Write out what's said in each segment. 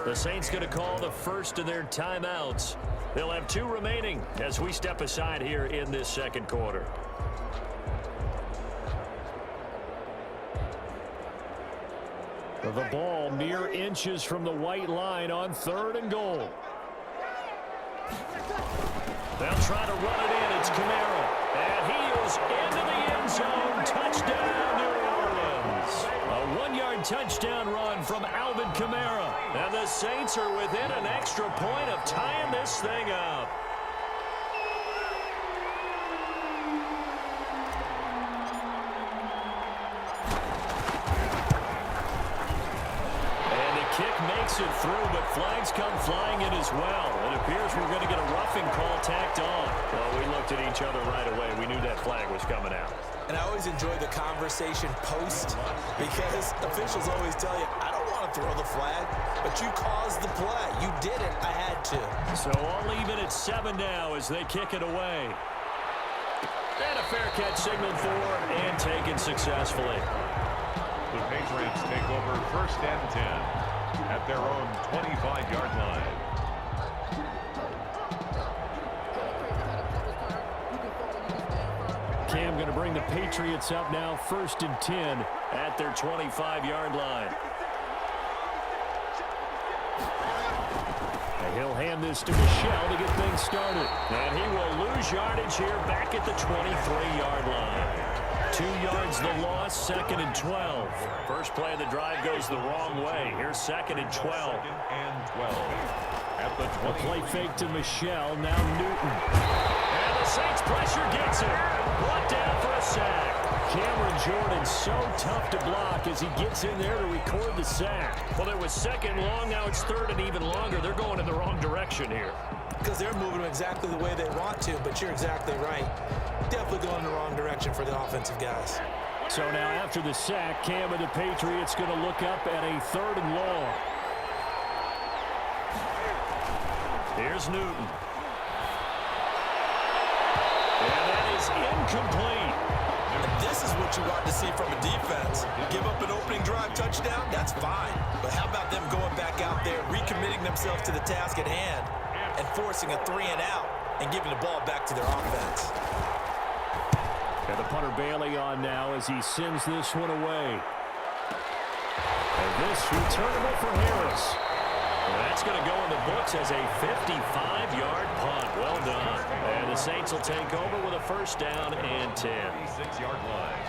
The Saints going to call the first of their timeouts. They'll have 2 remaining as we step aside here in this second quarter. The ball mere inches from the white line on 3rd and goal. They'll try to run it in. It's Kamara. And he is into the end zone. Touchdown, New Orleans. A 1-yard touchdown run from Alvin Kamara. And the Saints are within an extra point of tying this thing up. Makes it through, but flags come flying in as well. It appears we're going to get a roughing call tacked on. Well, we looked at each other right away. We knew that flag was coming out. And I always enjoy the conversation post because officials always tell you, I don't want to throw the flag, but you caused the play. You did it. I had to. So all even at 7 now as they kick it away. And a fair catch signaled for and taken successfully. The Patriots take over 1st and 10. At their own 25-yard line. Cam going to bring the Patriots up now 1st and 10 at their 25-yard line. And he'll hand this to Michel to get things started. And he will lose yardage here back at the 23-yard line. 2 yards the loss, 2nd and 12. First play of the drive goes the wrong way. Here's 2nd and 12. 2nd and 12. At the 20. A play fake to Michel, now Newton. And the Saints pressure gets him. Brought down for a sack. Cameron Jordan so tough to block as he gets in there to record the sack. Well, it was 2nd long, now it's 3rd and even longer. They're going in the wrong direction here. Because they're moving exactly the way they want to, but you're exactly right. Definitely going in the wrong direction for the offensive guys. So now after the sack, Cam and the Patriots going to look up at a 3rd and long. Here's Newton. And that is incomplete. And this is what you want to see from a defense. Give up an opening drive touchdown, that's fine. But how about them going back out there, recommitting themselves to the task at hand, and forcing a 3 and out and giving the ball back to their offense. Got the punter Bailey on now as he sends this one away. And this returnable for Harris. And that's going to go in the books as a 55-yard punt. Well done. And the Saints will take over with a 1st down and 10. 36-yard line.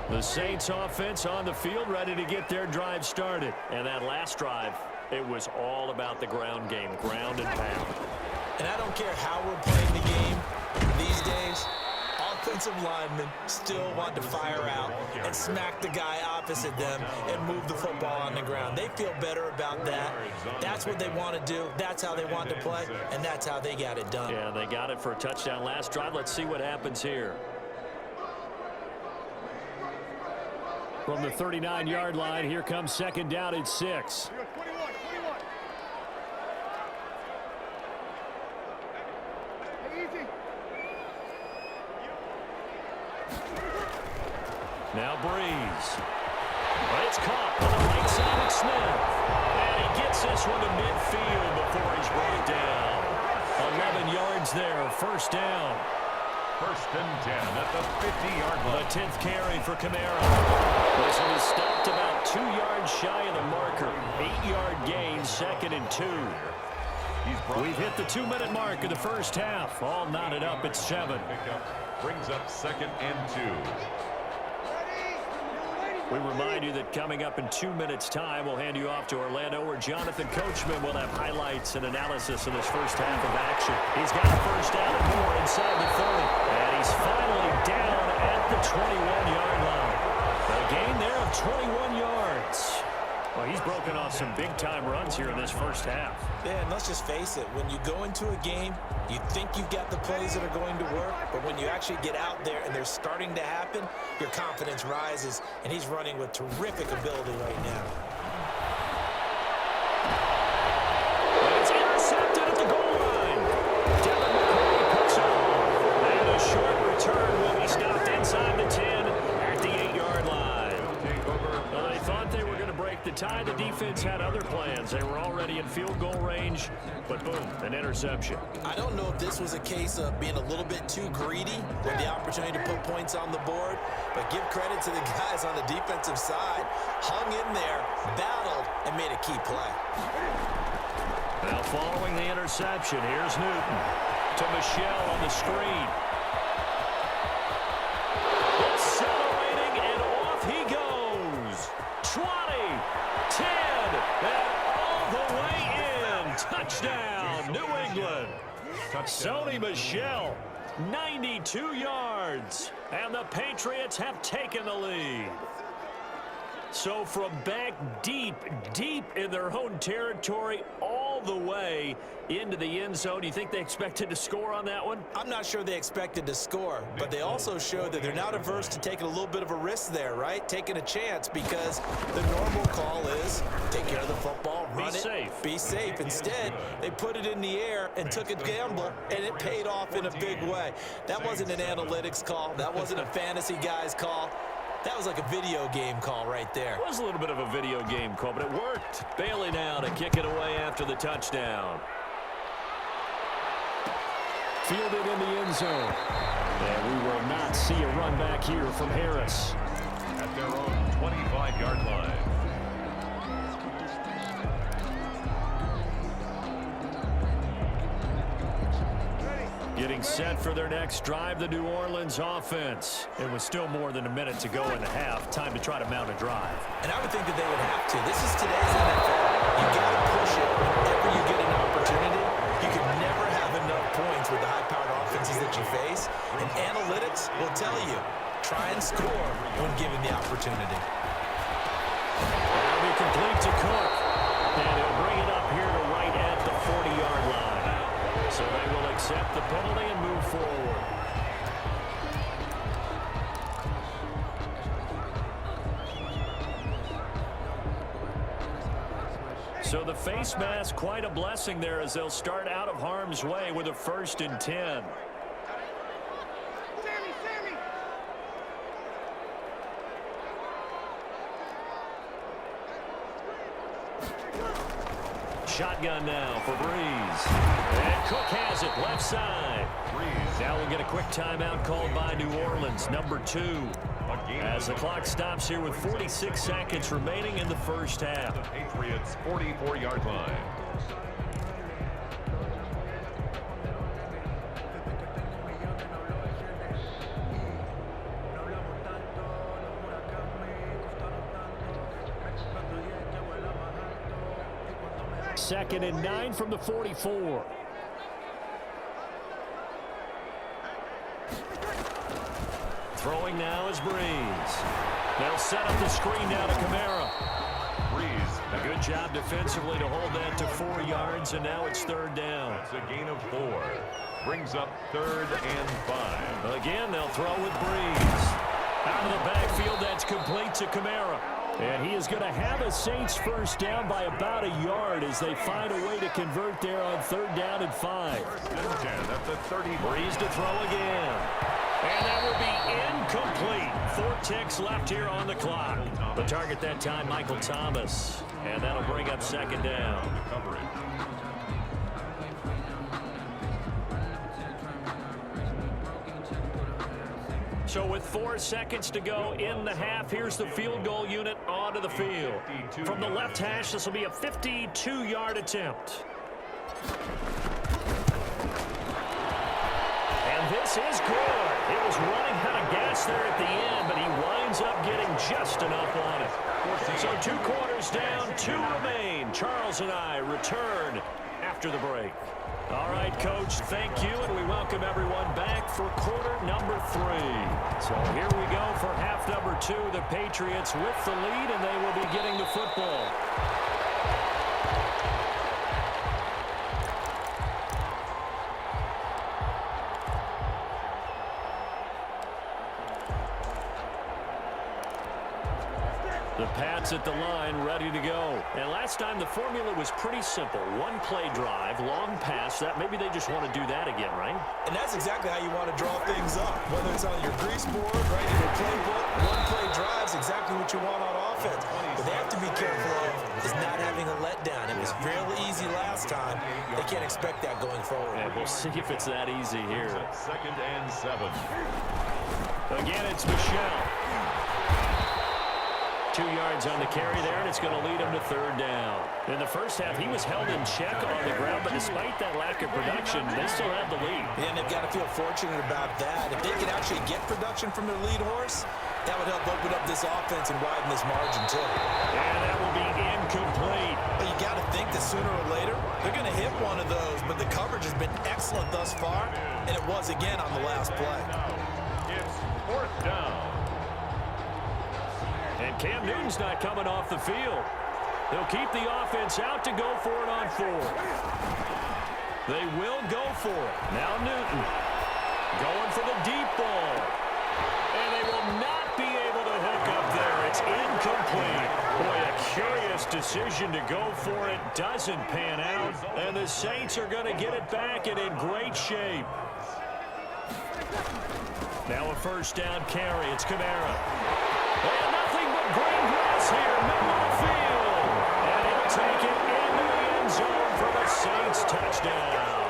The Saints offense on the field ready to get their drive started. And that last drive, it was all about the ground game, ground and pound. And I don't care how we're playing the game these days, offensive linemen still want to fire out and smack the guy opposite them and move the football on the ground. They feel better about that. That's what they want to do. That's how they want to play, and that's how they got it done. Yeah, they got it for a touchdown last drive. Let's see what happens here. From the 39-yard line, here comes 2nd down at 6. Now Breeze. But it's caught on the right side of Smith. And he gets this one to midfield before he's brought down. 11 yards there, 1st down. 1st and 10 at the 50-yard line. The 10th carry for Kamara. This one is stopped about 2 yards shy of the marker. 8-yard gain, 2nd and 2. We've hit the 2-minute mark of the first half. All knotted up at 7. Brings up 2nd and 2. We remind you that coming up in 2 minutes' time, we'll hand you off to Orlando, where Jonathan Coachman will have highlights and analysis in this first half of action. He's got a 1st down and more inside the 30. And he's finally down at the 21-yard line. A gain there of 21 yards. Well, he's broken off some big-time runs here in this first half. Yeah, and let's just face it. When you go into a game, you think you've got the plays that are going to work, but when you actually get out there and they're starting to happen, your confidence rises, and he's running with terrific ability right now. And it's intercepted at the goal line. Devin McCourty puts it on. And a short return will Patriots had other plans. They were already in field goal range, but boom, an interception. I don't know if this was a case of being a little bit too greedy with the opportunity to put points on the board, but give credit to the guys on the defensive side. Hung in there, battled, and made a key play. Now following the interception, here's Newton to Michelle on the screen. Accelerating, and off he goes. 20, 10, and all the way in. Touchdown, New England. Sony Michel, 92 yards, and the Patriots have taken the lead. So from back deep in their own territory, all the way into the end zone, you think they expected to score on that one? I'm not sure they expected to score, but they also showed that they're not averse to taking a little bit of a risk there, right? Taking a chance, because the normal call is take care of the football, run it, be safe. Instead, they put it in the air and took a gamble, and it paid off in a big way. That wasn't an analytics call. That wasn't a fantasy guy's call. That was like a video game call right there. It was a little bit of a video game call, but it worked. Bailey now to kick it away after the touchdown. Fielded in the end zone. And we will not see a run back here from Harris. At their own 25-yard line. Getting set for their next drive, the New Orleans offense. It was still more than a minute to go in the half. Time to try to mount a drive. And I would think that they would have to. This is today's NFL. You got to push it whenever you get an opportunity. You can never have enough points with the high-powered offenses that you face. And analytics will tell you, try and score when given the opportunity. It'll be complete to Cook. And he'll bring it up here to right at the 40-yard line. So they will accept the penalty and move forward. So the face mask, quite a blessing there as they'll start out of harm's way with a 1st and 10. Shotgun now for Breeze. And Cook has it, left side. Breeze. Now we'll get a quick timeout called by New Orleans, number 2. As the clock stops here with 46 seconds remaining in the first half. The Patriots' 44-yard line. Second and 9 from the 44. Throwing now is Breeze. They'll set up the screen now to Kamara. Breeze. A good job defensively to hold that to 4 yards, and now it's 3rd down. That's a gain of 4. Brings up 3rd and 5. Again, they'll throw with Breeze. Out of the backfield, that's complete to Kamara. And he is going to have a Saints first down by about a yard as they find a way to convert there on 3rd down and 5. 1st and 10 at the 30. Breeze to throw again. And that will be incomplete. 4 ticks left here on the clock. The target that time, Michael Thomas. And that'll bring up 2nd down. Coverage. So with 4 seconds to go in the half, here's the field goal unit onto the field. From the left hash, this will be a 52-yard attempt. And this is good. It was running out of gas there at the end, but he winds up getting just enough on it. So 2 quarters down, 2 remain. Charles and I return after the break. All right, Coach, thank you, and we welcome everyone back for quarter number 3. So here we go for half number 2. The Patriots with the lead, and they will be getting the football. The Pats at the line, ready to go. And last time the formula was pretty simple. 1 play drive, long pass. That maybe they just want to do that again, right? And that's exactly how you want to draw things up. Whether it's on your grease board, right in your playbook, 1 play drives, exactly what you want on offense. What they have to be careful of is not having a letdown. It was fairly easy last time. They can't expect that going forward. And we'll see if it's that easy here. 2nd and 7. Again, it's Michelle. 2 yards on the carry there, and it's going to lead him to 3rd down. In the first half, he was held in check on the ground, but despite that lack of production, they still have the lead. And they've got to feel fortunate about that. If they can actually get production from their lead horse, that would help open up this offense and widen this margin, too. And that will be incomplete. But you got to think that sooner or later, they're going to hit one of those, but the coverage has been excellent thus far, and it was again on the last play. It's 4th down. And Cam Newton's not coming off the field. They'll keep the offense out to go for it on 4th. They will go for it. Now Newton going for the deep ball. And they will not be able to hook up there. It's incomplete. Boy, a curious decision to go for it. Doesn't pan out. And the Saints are going to get it back and in great shape. Now a 1st down carry. It's Kamara. And nothing but green grass here, middle of the field. And he'll take it into the end zone for the Saints touchdown.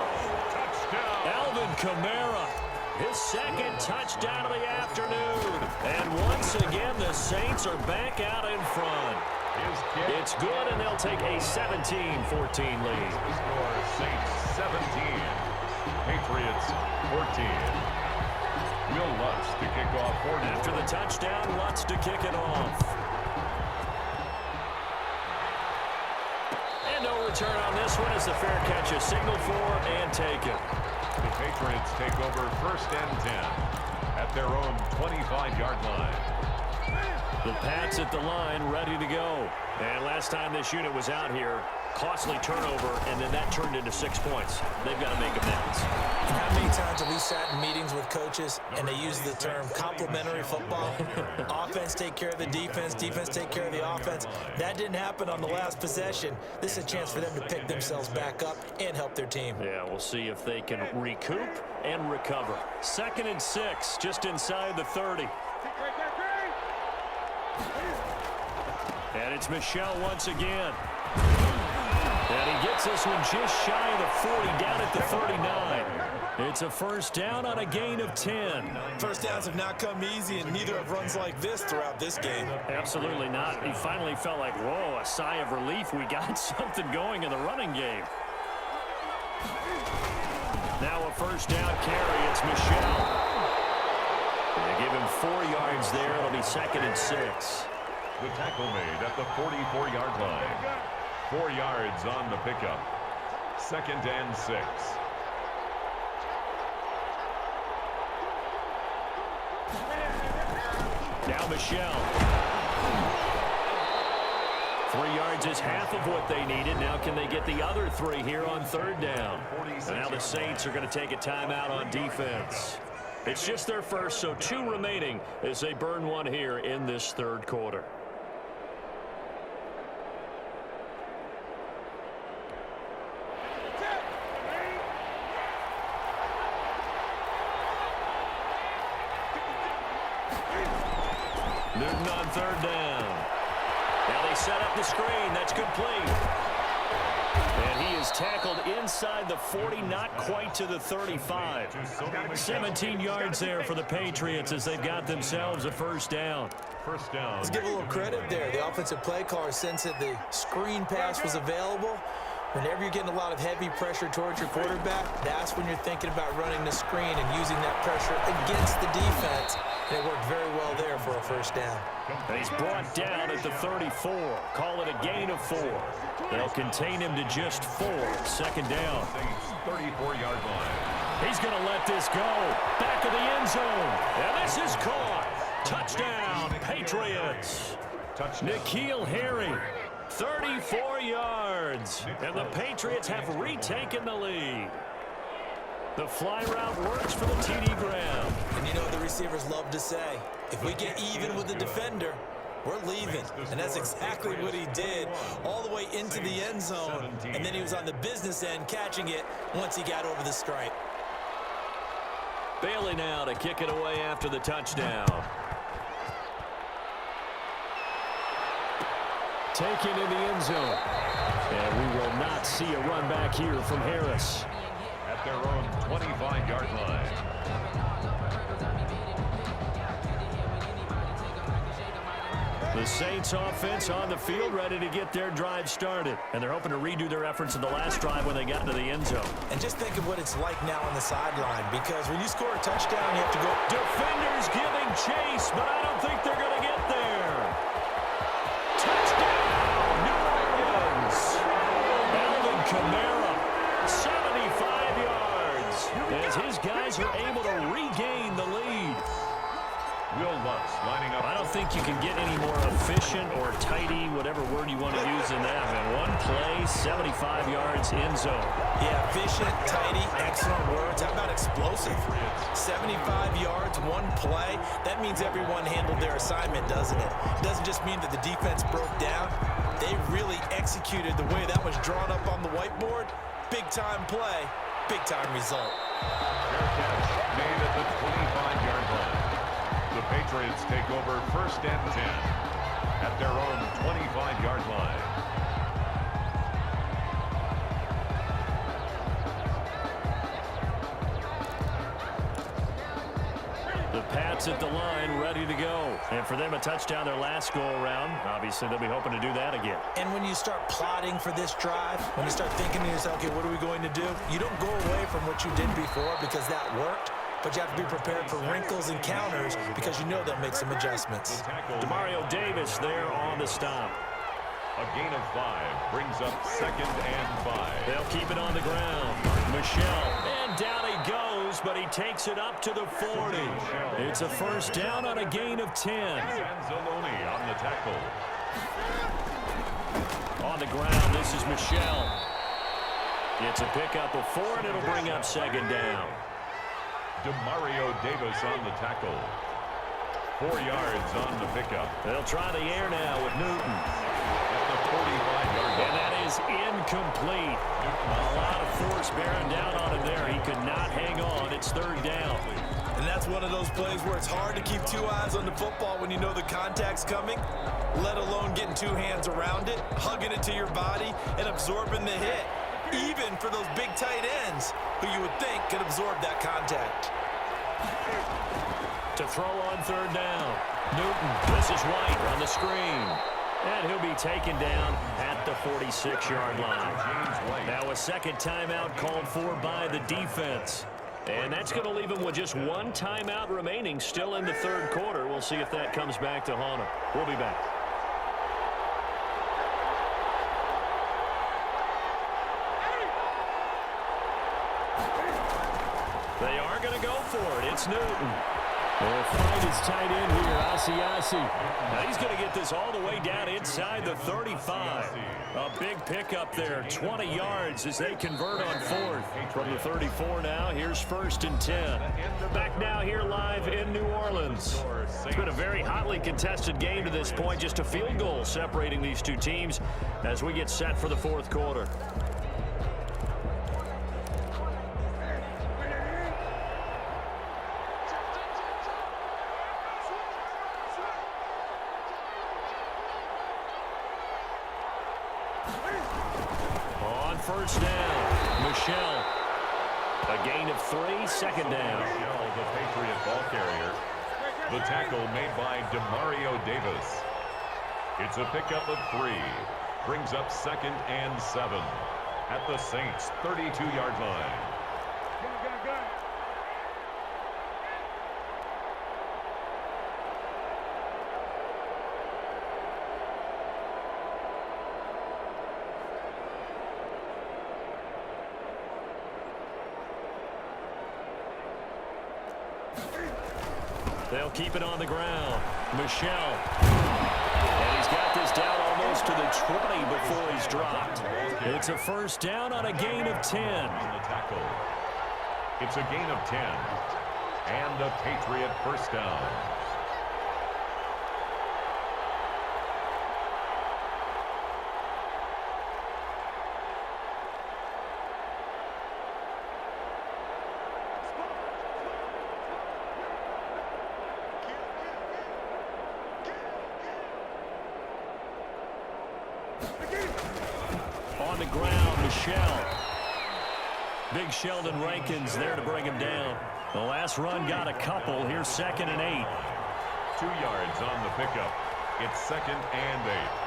Alvin Kamara, his 2nd touchdown of the afternoon. And once again, the Saints are back out in front. It's good, and they'll take a 17-14 lead. Score Saints 17, Patriots 14. Will Lutz to kick off for them. After the touchdown, Lutz to kick it off. And no return on this one as the fair catch is signaled for and taken. The Patriots take over 1st and 10 at their own 25-yard line. The Pats at the line, ready to go. And last time this unit was out here, costly turnover, and then that turned into 6 points. They've got to make amends. How many times have we sat in meetings with coaches and they use the term complementary football? Offense take care of the defense, defense take care of the offense. That didn't happen on the last possession. This is a chance for them to pick themselves back up and help their team. Yeah, we'll see if they can recoup and recover. 2nd and 6, just inside the 30. And it's Michelle once again. And he gets this one just shy of the 40, down at the 39. It's a 1st down on a gain of 10. First downs have not come easy, and neither have runs like this throughout this game. Absolutely not. He finally felt like, whoa, a sigh of relief. We got something going in the running game. Now a 1st down carry. It's Michelle. They give him 4 yards there. It'll be 2nd and 6. The tackle made at the 44-yard line. 4 yards on the pickup. 2nd and 6. Now Michelle. 3 yards is half of what they needed. Now can they get the other 3 here on 3rd down? And now the Saints are going to take a timeout on defense. It's just their first, so 2 remaining as they burn one here in this 3rd quarter. Newton on 3rd down. Now they set up the screen. That's complete. And he is tackled inside the 40, not quite to the 35. 17 yards there for the Patriots as they've got themselves a 1st down. First down. Let's give a little credit there. The offensive play caller sensed that the screen pass was available. Whenever you're getting a lot of heavy pressure towards your quarterback, that's when you're thinking about running the screen and using that pressure against the defense. And it worked very well there for a 1st down. And he's brought down at the 34. Call it a gain of 4. They'll contain him to just 4. 2nd down. 34-yard line. He's going to let this go. Back of the end zone. And this is caught. Touchdown, Patriots. Touchdown. N'Keal Harry. 34 yards. And the Patriots have retaken the lead. The fly route works for the TD Graham. And you know what the receivers love to say? If we get even with the defender, we're leaving. And that's exactly what he did, all the way into the end zone. And then he was on the business end catching it once he got over the stripe. Bailey now to kick it away after the touchdown. taken in the end zone. And we will not see a run back here from Harris. At their own 25-yard line. The Saints offense on the field, ready to get their drive started. And they're hoping to redo their efforts in the last drive when they got into the end zone. And just think of what it's like now on the sideline, because when you score a touchdown, you have to go. Defenders giving chase, but I don't think they're going to get there. Touchdown, New Orleans. Alvin Kamara, 75 yards, as his guys are able to regain the lead. Will Lutz lining up. I don't think you can get any more efficient or tidy, whatever word you want to use in that. Man, one play, 75 yards, end zone. Yeah, efficient, tidy, excellent words. How about explosive? 75 yards, one play. That means everyone handled their assignment, doesn't it? It doesn't just mean that the defense broke down. They really executed the way that was drawn up on the whiteboard. Big-time play, big-time result. Fair catch made at the 25-yard line. The Patriots take over 1st and 10 at their own 25-yard line. The Pats at the line, ready to go. And for them, a touchdown their last go-around. Obviously, they'll be hoping to do that again. And when you start plotting for this drive, when you start thinking to yourself, okay, what are we going to do? You don't go away from what you did before because that worked. But you have to be prepared for wrinkles and counters because you know they'll make some adjustments. Demario Davis there on the stop. A gain of 5 brings up 2nd and 5. They'll keep it on the ground. Michelle, and down he goes, but he takes it up to the 40. It's a 1st down on a gain of 10. Anzalone on the tackle. On the ground, this is Michelle. It's a pickup of 4, and it'll bring up 2nd down. Demario Davis on the tackle. 4 yards on the pickup. They'll try the air now with Newton. At the 45-yard line. And that is incomplete. A lot of force bearing down on him there. He could not hang on. It's 3rd down. And that's one of those plays where it's hard to keep 2 eyes on the football when you know the contact's coming, let alone getting 2 hands around it, hugging it to your body, and absorbing the hit. Even for those big tight ends who you would think could absorb that contact. To throw on 3rd down. Newton, this is White on the screen. And he'll be taken down at the 46-yard line. Now a 2nd timeout called for by the defense. And that's going to leave him with just 1 timeout remaining still in the 3rd quarter. We'll see if that comes back to haunt him. We'll be back. They are going to go for it. It's Newton. They'll find his tight end here, Asiasi. Now he's going to get this all the way down inside the 35. A big pickup there, 20 yards as they convert on 4th. From the 34 now, here's 1st and 10. Back now here live in New Orleans. It's been a very hotly contested game to this point. Just a field goal separating these two teams as we get set for the 4th quarter. On 1st down, Michelle. A gain of 3, 2nd down. Michelle, the Patriot ball carrier. The tackle made by Demario Davis. It's a pickup of 3. Brings up 2nd and 7 at the Saints' 32-yard line. They'll keep it on the ground. Michelle. And he's got this down almost to the 20 before he's dropped. It's a 1st down on a gain of 10. On the tackle. It's a gain of 10. And a Patriot 1st down. on the ground. Michel. Big Sheldon Rankins there to bring him down. The last run got a couple. Here's 2nd and 8. 2 yards on the pickup. It's 2nd and 8.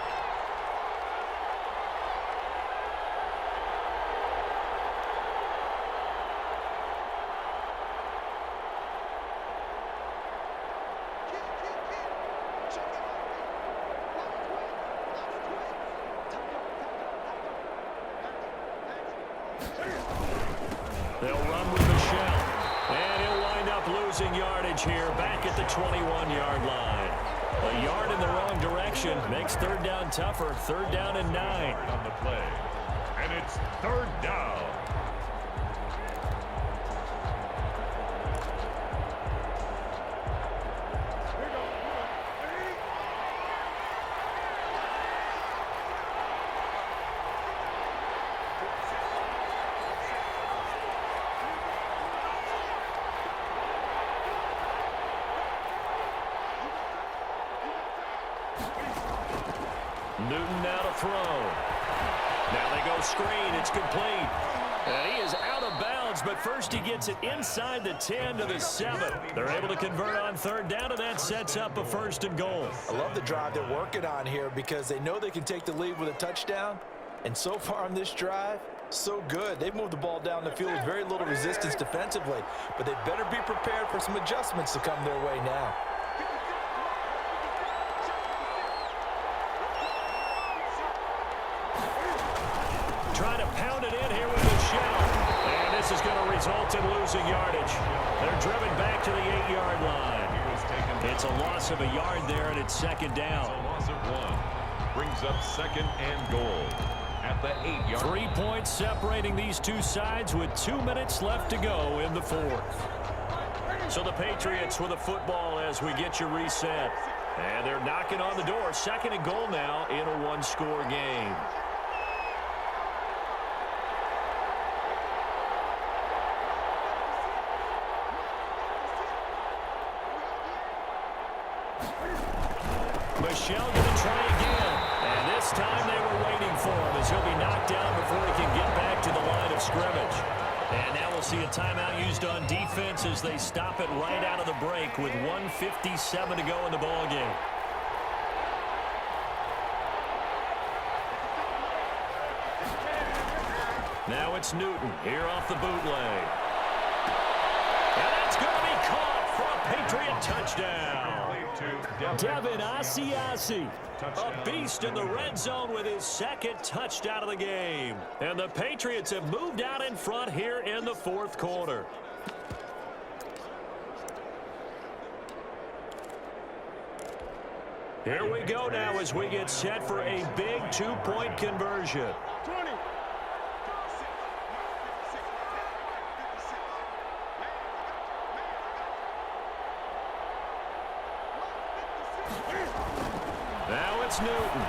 They'll run with Michel. And he'll wind up losing yardage here back at the 21-yard line. A yard in the wrong direction makes 3rd down tougher. 3rd down and 9. On the play. And it's 3rd down. Newton now to throw. Now they go screen. It's complete. And he is out of bounds, but first he gets it inside the 10 to the 7. They're able to convert on 3rd down, and that sets up a 1st and goal. I love the drive they're working on here because they know they can take the lead with a touchdown. And so far on this drive, so good. They've moved the ball down the field with very little resistance defensively, but they better be prepared for some adjustments to come their way now. Trying to pound it in here with Michel. And this is going to result in losing yardage. They're driven back to the 8-yard line. It's a loss of a yard there, and it's 2nd down. It's a loss of 1. Brings up 2nd and goal at the 8-yard. 3 points separating these two sides with 2 minutes left to go in the 4th. So the Patriots with a football as we get you reset. And they're knocking on the door. 2nd and goal now in a 1-score game. Michel going to try again. And this time they were waiting for him as he'll be knocked down before he can get back to the line of scrimmage. And now we'll see a timeout used on defense as they stop it right out of the break with 1:57 to go in the ballgame. Now it's Newton here off the bootleg. And that's going to be caught for a Patriot touchdown. Devin Asiasi, a beast in the red zone with his 2nd touchdown of the game. And the Patriots have moved out in front here in the 4th quarter. Here we go now as we get set for a big 2-point conversion. Now it's Newton.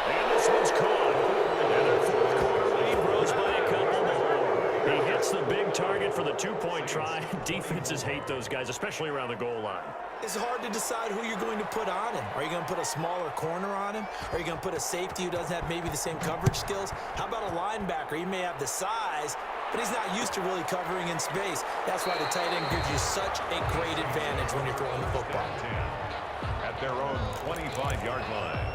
And this one's caught. And their 4th quarter lead grows by a couple more. He hits the big target for the 2-point try. Defenses hate those guys, especially around the goal line. It's hard to decide who you're going to put on him. Are you going to put a smaller corner on him? Are you going to put a safety who doesn't have maybe the same coverage skills? How about a linebacker? He may have the size, but he's not used to really covering in space. That's why the tight end gives you such a great advantage when you're throwing the football. At their own 25-yard line.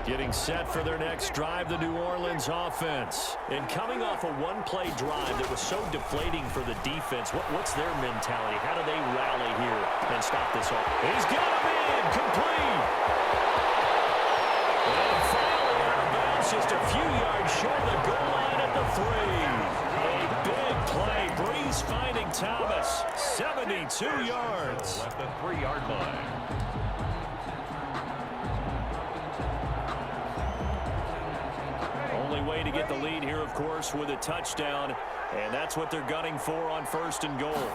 Getting set for their next drive, the New Orleans offense. And coming off a one-play drive that was so deflating for the defense, what's their mentality? How do they rally here and stop this off? He's got him in, complete. And finally out of bounds, just a few yards short of the goal line at the 3. A big play. Breeze finding Thomas. 72 yards. At the 3-yard line. Way to get the lead here, of course, with a touchdown, and that's what they're gunning for on 1st and goal.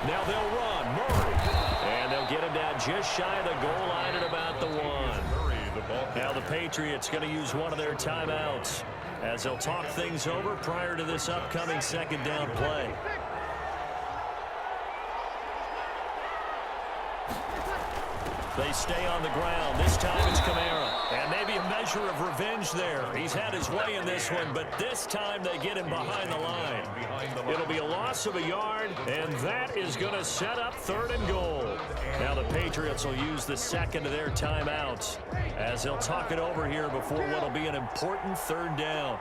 Now they'll run. Murray. And they'll get him down just shy of the goal line at about the 1. Now the Patriots going to use one of their timeouts as they'll talk things over prior to this upcoming 2nd down play. They stay on the ground. This time it's Kamara. And maybe a measure of revenge there. He's had his way in this one, but this time they get him behind the line. It'll be a loss of a yard, and that is going to set up 3rd and goal. Now the Patriots will use the second of their timeouts as they'll talk it over here before what will be an important 3rd down.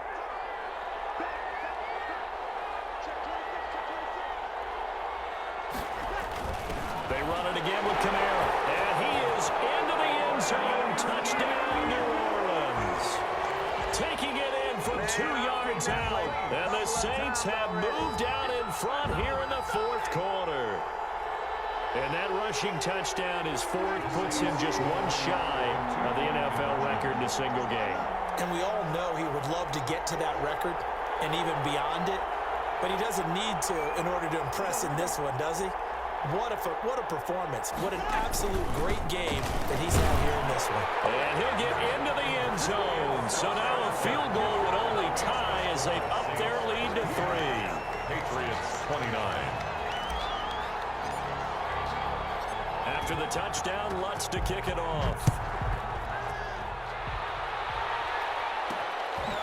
They run it again with Kamara, and he is into the end zone. Touchdown, New Orleans. Taking it in from 2 yards out, and the Saints have moved out in front here in the 4th quarter. And that rushing touchdown, his 4th, puts him just 1 shy of the NFL record in a single game. And we all know he would love to get to that record and even beyond it, but he doesn't need to in order to impress in this one, does he? What a performance. What an absolute great game that he's had here in this one. And he'll get into the end zone. So now a field goal would only tie as they up their lead to 3. Patriots 29. After the touchdown, Lutz to kick it off.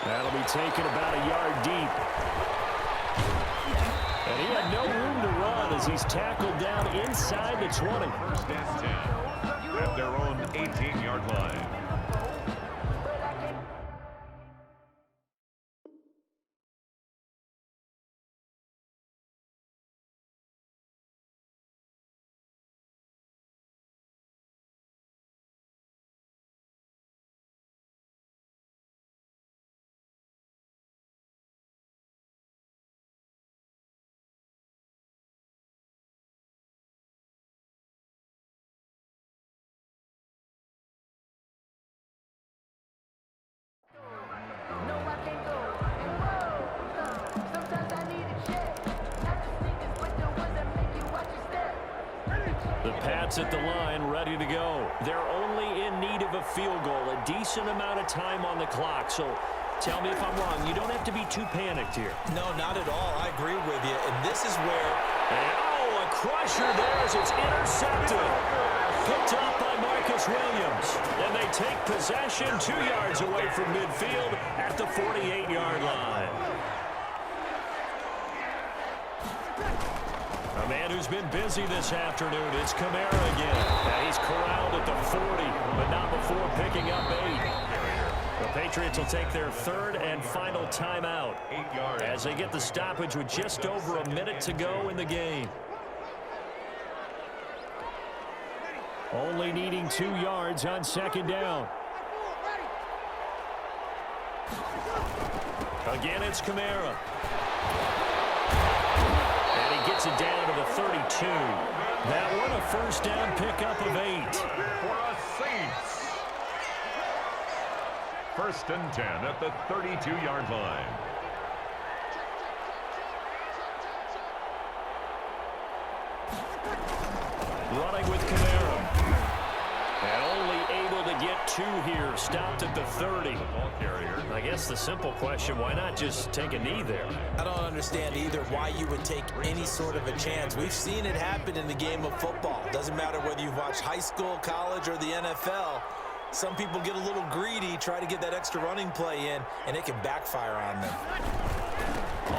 That'll be taken about a yard deep. And he had no room to run as he's tackled down inside the 20. 1st and 10 at their own 18-yard line. The Pats at the line, ready to go. They're only in need of a field goal, a decent amount of time on the clock. So tell me if I'm wrong. You don't have to be too panicked here. No, not at all. I agree with you. And this is where... Oh, a crusher there as it's intercepted. Picked up by Marcus Williams. And they take possession 2 yards away from midfield at the 48-yard line. A man who's been busy this afternoon. It's Kamara again. Now he's corralled at the 40, but not before picking up 8. The Patriots will take their 3rd and final timeout 8 yards as they get the stoppage with just over a minute to go in the game. Only needing 2 yards on 2nd down. Again, it's Kamara. Gets it down to the 32. That one a 1st down pickup of 8. for a Saints. 1st and 10 at the 32-yard line. Running with Kamara. And only able to get 2 here. Stopped at the 30. Ball carrier. I guess the simple question, why not just take a knee there? I don't understand either why you would take any sort of a chance. We've seen it happen in the game of football. Doesn't matter whether you've watched high school, college, or the NFL. Some people get a little greedy, try to get that extra running play in, and it can backfire on them.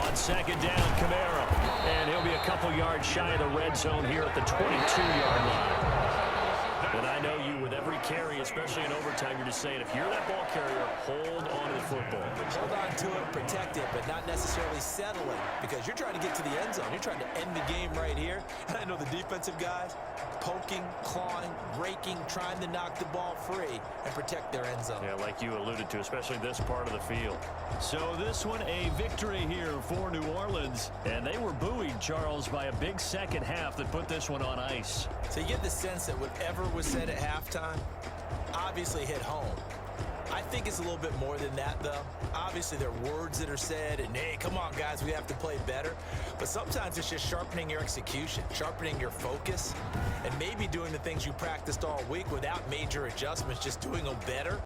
On 2nd down, Kamara. And he'll be a couple yards shy of the red zone here at the 22-yard line. And I know you, with every carry, especially in overtime, you're just saying, if you're that ball carrier, hold on to the football. Hold on to it, protect it, but not necessarily settle it, because you're trying to get to the end zone. You're trying to end the game right here. And I know the defensive guys, poking, clawing, raking, trying to knock the ball free and protect their end zone. Yeah, like you alluded to, especially this part of the field. So this one, a victory here for New Orleans. And they were buoyed, Charles, by a big second half that put this one on ice. So you get the sense that whatever was said at halftime obviously hit home. I think it's a little bit more than that, though. Obviously, there are words that are said, and, hey, come on, guys, we have to play better. But sometimes it's just sharpening your execution, sharpening your focus, and maybe doing the things you practiced all week without major adjustments, just doing them better.